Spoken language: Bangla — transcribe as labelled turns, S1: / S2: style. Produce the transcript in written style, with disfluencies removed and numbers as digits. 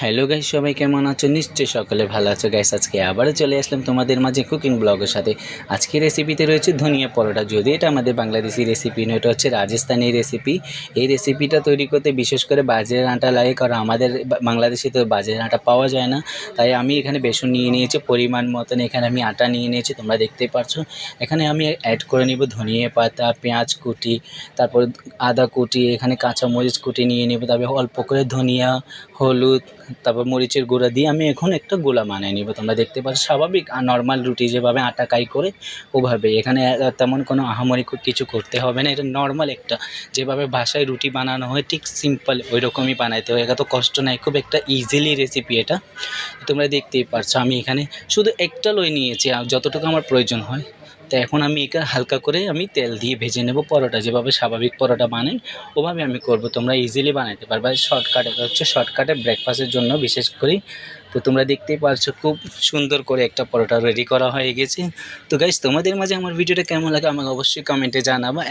S1: হ্যালো গাইস, সবাই কেমন আছো? নিশ্চয়ই সকলে ভালো আছো গাইস। আজকে আবারও চলে আসলাম তোমাদের মাঝে কুকিং ব্লগের সাথে। আজকে রেসিপিতে রয়েছে ধনিয়া পরোটা। যদি এটা আমাদের বাংলাদেশি রেসিপি নয়, এটা হচ্ছে রাজস্থানি রেসিপি। এই রেসিপিটা তৈরি করতে বিশেষ করে বাজরের আটা লাগে, কারণ আমাদের বাংলাদেশে তো বাজরের আটা পাওয়া যায় না। তাই আমি এখানে বেসন নিয়ে নিয়েছি পরিমাণ মতন, এখানে আমি আটা নিয়ে নিয়েছি, তোমরা দেখতেই পারছো। এখানে আমি অ্যাড করে নিব ধনিয়া পাতা, পেঁয়াজ কুটি, তারপর আদা কুটি, এখানে কাঁচামরিচ কুটি নিয়ে নেব, তারপর অল্প করে ধনিয়া, হলুদ, তারপর মরিচের গুঁড়া দিয়ে আমি এখন একটা গোলা বানিয়ে নিব। তোমরা দেখতে পাচ্ছ স্বাভাবিক আর নর্মাল রুটি যেভাবে আটা কাই করে ওভাবে। এখানে তেমন কোনো আহামরি কিছু করতে হবে না। এটা নর্মাল একটা যেভাবে বাসায় রুটি বানানো হয় ঠিক সিম্পল ওই রকমই বানাইতে হয়। এত কষ্ট নাই, খুব একটা ইজিলি রেসিপি এটা। তোমরা দেখতেই পারছো আমি এখানে শুধু একটা লই নিয়েছি, আর যতটুকু আমার প্রয়োজন হয়। তো এখন আমি এটা হালকা করে আমি তেল দিয়ে ভেজে নেব। পরোটা যেভাবে স্বাভাবিক পরোটা বানাই ওভাবে আমি করব। তোমরা ইজিলি বানাতে পারবে। শর্টকাট, এটা হচ্ছে শর্টকাটে ব্রেকফাস্টের জন্য বিশেষ করে। তো তোমরা দেখতেই পারছো খুব সুন্দর করে একটা পরোটা রেডি করা হয়ে গেছে। তো গাইস, তোমাদের মাঝে আমার ভিডিওটা কেমন লাগে আমাকে অবশ্যই কমেন্টে জানাবা।